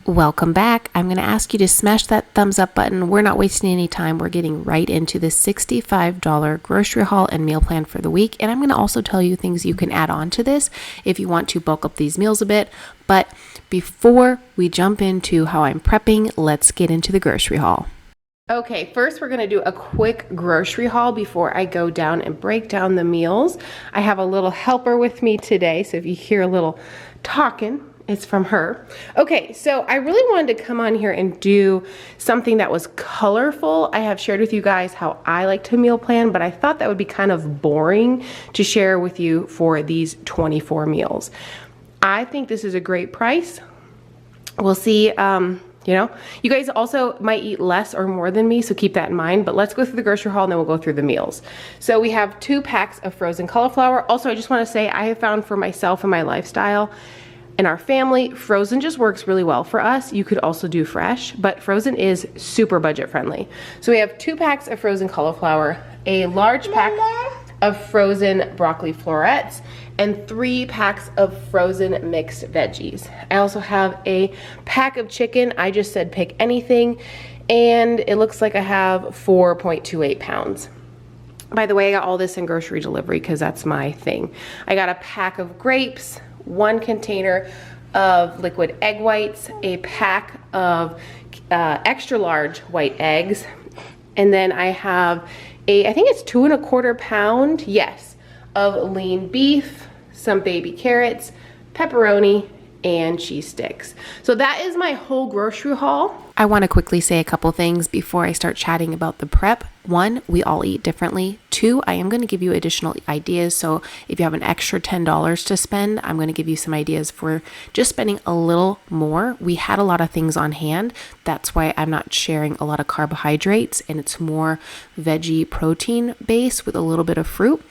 Welcome back. I'm going to ask you to smash that thumbs up button. We're not wasting any time. We're getting right into the $65 grocery haul and meal plan for the week. And I'm going to also tell you things you can add on to this if you want to bulk up these meals a bit. But before we jump into how I'm prepping, let's get into the grocery haul. Okay, first we're going to do a quick grocery haul before I go down and break down the meals. I have a little helper with me today, so if you hear a little talking, it's from her. Okay, so I really wanted to come on here and do something that was colorful. I have shared with you guys how I like to meal plan, but I thought that would be kind of boring to share with you for these 24 meals. I think this is a great price. We'll see. You guys also might eat less or more than me, so keep that in mind. But let's go through the grocery haul and then we'll go through the meals. So we have 2 packs of frozen cauliflower. Also, I just want to say I have found for myself and my lifestyle in our family, frozen just works really well for us. You could also do fresh, but frozen is super budget friendly. So we have 2 packs of frozen cauliflower, a large pack of frozen broccoli florets, and 3 packs of frozen mixed veggies. I also have a pack of chicken. I just said pick anything, and it looks like I have 4.28 pounds. By the way, I got all this in grocery delivery because that's my thing. I got a pack of grapes, 1 container of liquid egg whites, a pack of extra large white eggs, and then I have I think it's 2¼ pounds, yes, of lean beef, some baby carrots, pepperoni, and cheese sticks. So that is my whole grocery haul. I want to quickly say a couple things before I start chatting about the prep. 1, we all eat differently. 2, I am going to give you additional ideas. So if you have an extra $10 to spend, I'm going to give you some ideas for just spending a little more. We had a lot of things on hand. That's why I'm not sharing a lot of carbohydrates, and it's more veggie protein based with a little bit of fruit.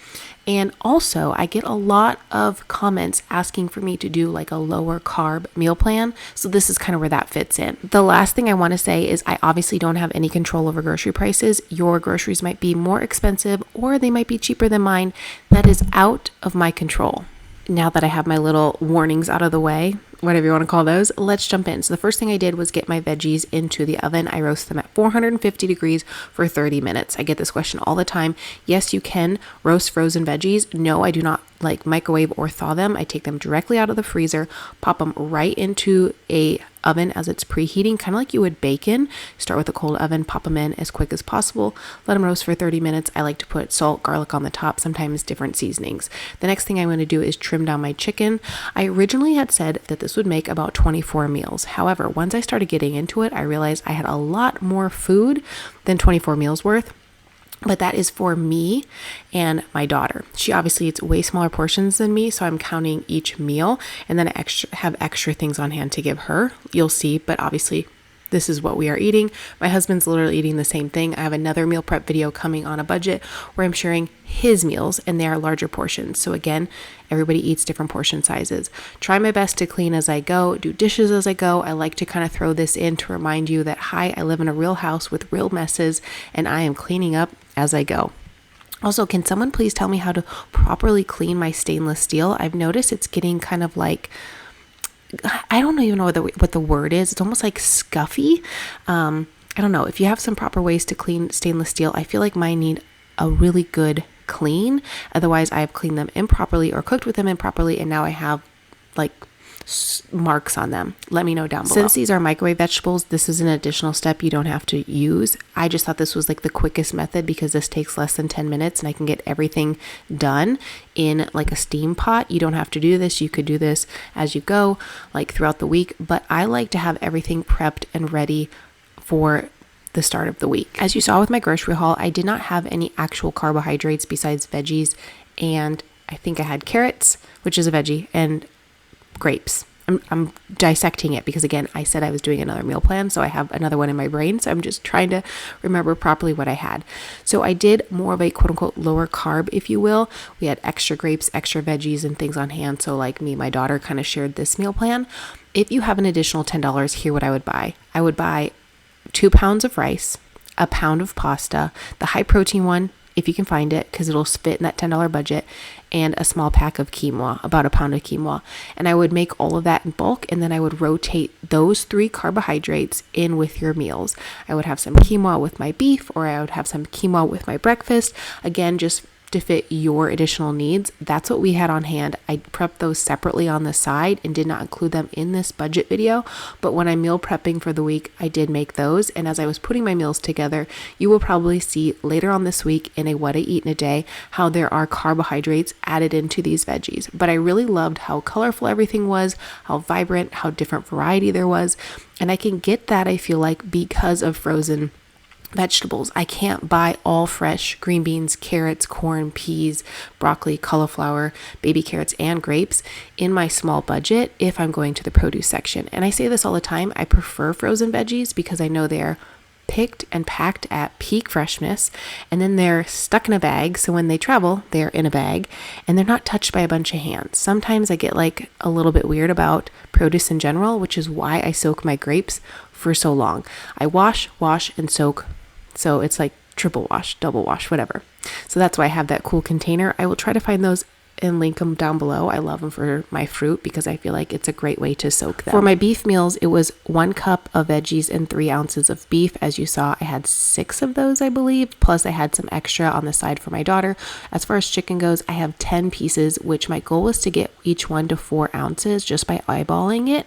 And also, I get a lot of comments asking for me to do like a lower carb meal plan. So this is kind of where that fits in. The last thing I want to say is I obviously don't have any control over grocery prices. Your groceries might be more expensive or they might be cheaper than mine. That is out of my control. Now that I have my little warnings out of the way, whatever you want to call those, let's jump in. So the first thing I did was get my veggies into the oven. I roast them at 450 degrees for 30 minutes. I get this question all the time. Yes, you can roast frozen veggies. No, I do not like microwave or thaw them. I take them directly out of the freezer, pop them right into a oven as it's preheating, kind of like you would bacon. Start with a cold oven, pop them in as quick as possible, let them roast for 30 minutes. I like to put salt, garlic on the top, sometimes different seasonings. The next thing I'm going to do is trim down my chicken. I originally had said that this would make about 24 meals. However, once I started getting into it, I realized I had a lot more food than 24 meals worth. But that is for me and my daughter. She obviously eats way smaller portions than me, so I'm counting each meal, and then I have extra things on hand to give her. You'll see, but obviously this is what we are eating. My husband's literally eating the same thing. I have another meal prep video coming on a budget where I'm sharing his meals, and they are larger portions. So again, everybody eats different portion sizes. Try my best to clean as I go, do dishes as I go. I like to kind of throw this in to remind you that, hi, I live in a real house with real messes, and I am cleaning up as I go. Also, can someone please tell me how to properly clean my stainless steel? I've noticed it's getting kind of like, I don't even know what the word is. It's almost like scuffy. I don't know. If you have some proper ways to clean stainless steel, I feel like mine need a really good clean. Otherwise, I have cleaned them improperly or cooked with them improperly, and now I have like marks on them. Let me know down below. Since these are microwave vegetables, this is an additional step you don't have to use. I just thought this was like the quickest method because this takes less than 10 minutes and I can get everything done in like a steam pot. You don't have to do this. You could do this as you go, like throughout the week, but I like to have everything prepped and ready for the start of the week. As you saw with my grocery haul, I did not have any actual carbohydrates besides veggies, and I think I had carrots, which is a veggie, and grapes. I'm dissecting it because, again, I said I was doing another meal plan, so I have another one in my brain, so I'm just trying to remember properly what I had. So I did more of a quote-unquote lower carb, if you will. We had extra grapes, extra veggies, and things on hand, so like me and my daughter kind of shared this meal plan. If you have an additional $10, here what I would buy. I would buy 2 pounds of rice, a pound of pasta, the high protein one, if you can find it, because it'll fit in that $10 budget, and a small pack of quinoa, about a pound of quinoa. And I would make all of that in bulk, and then I would rotate those 3 carbohydrates in with your meals. I would have some quinoa with my beef, or I would have some quinoa with my breakfast. Again, just to fit your additional needs. That's what we had on hand. I prepped those separately on the side and did not include them in this budget video, but when I'm meal prepping for the week, I did make those. And as I was putting my meals together, you will probably see later on this week in a what I eat in a day how there are carbohydrates added into these veggies. But I really loved how colorful everything was, how vibrant, how different variety there was. And I can get that, I feel like, because of frozen vegetables. I can't buy all fresh green beans, carrots, corn, peas, broccoli, cauliflower, baby carrots, and grapes in my small budget if I'm going to the produce section. And I say this all the time, I prefer frozen veggies because I know they're picked and packed at peak freshness, and then they're stuck in a bag, so when they travel, they're in a bag, and they're not touched by a bunch of hands. Sometimes I get like a little bit weird about produce in general, which is why I soak my grapes for so long. I wash, and soak. So it's like triple wash, double wash, whatever. So that's why I have that cool container. I will try to find those and link them down below. I love them for my fruit because I feel like it's a great way to soak them. For my beef meals, it was 1 cup of veggies and 3 ounces of beef. As you saw, I had 6 of those, I believe. Plus I had some extra on the side for my daughter. As far as chicken goes, I have 10 pieces, which my goal was to get each one to 4 ounces just by eyeballing it.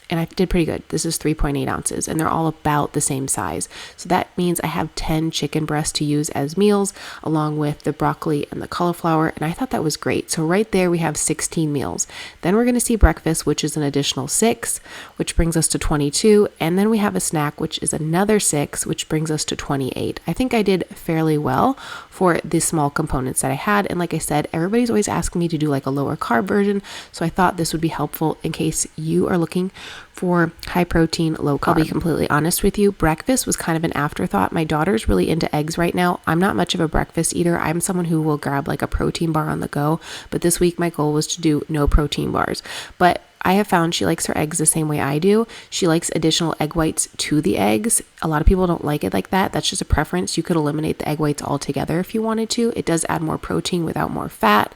And I did pretty good. This is 3.8 ounces, and they're all about the same size. So that means I have 10 chicken breasts to use as meals, along with the broccoli and the cauliflower, and I thought that was great. So right there, we have 16 meals. Then we're going to see breakfast, which is an additional 6, which brings us to 22, and then we have a snack, which is another 6, which brings us to 28. I think I did fairly well for the small components that I had, and like I said, everybody's always asking me to do like a lower carb version, so I thought this would be helpful in case you are looking for high protein, low carb. I'll be completely honest with you, breakfast was kind of an afterthought. My daughter's really into eggs right now. I'm not much of a breakfast eater. I'm someone who will grab like a protein bar on the go, but this week my goal was to do no protein bars. But I have found she likes her eggs the same way I do. She likes additional egg whites to the eggs. A lot of people don't like it like that. That's just a preference. You could eliminate the egg whites altogether if you wanted to. It does add more protein without more fat,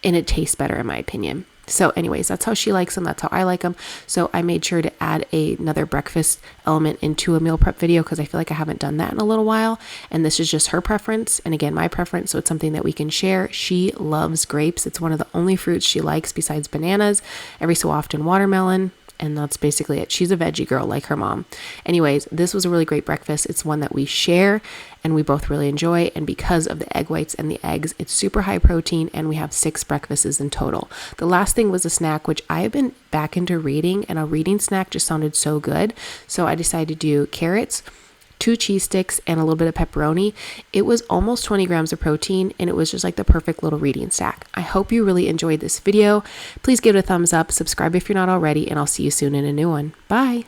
and it tastes better in my opinion. So anyways, that's how she likes them. That's how I like them. So I made sure to add another breakfast element into a meal prep video because I feel like I haven't done that in a little while. And this is just her preference. And again, my preference. So it's something that we can share. She loves grapes. It's one of the only fruits she likes besides bananas. Every so often watermelon. And that's basically it. She's a veggie girl like her mom. Anyways, this was a really great breakfast. It's one that we share and we both really enjoy. And because of the egg whites and the eggs, it's super high protein and we have 6 breakfasts in total. The last thing was a snack, which I have been back into reading, and a reading snack just sounded so good. So I decided to do carrots, 2 cheese sticks, and a little bit of pepperoni. It was almost 20 grams of protein, and it was just like the perfect little reading snack. I hope you really enjoyed this video. Please give it a thumbs up, subscribe if you're not already, and I'll see you soon in a new one. Bye.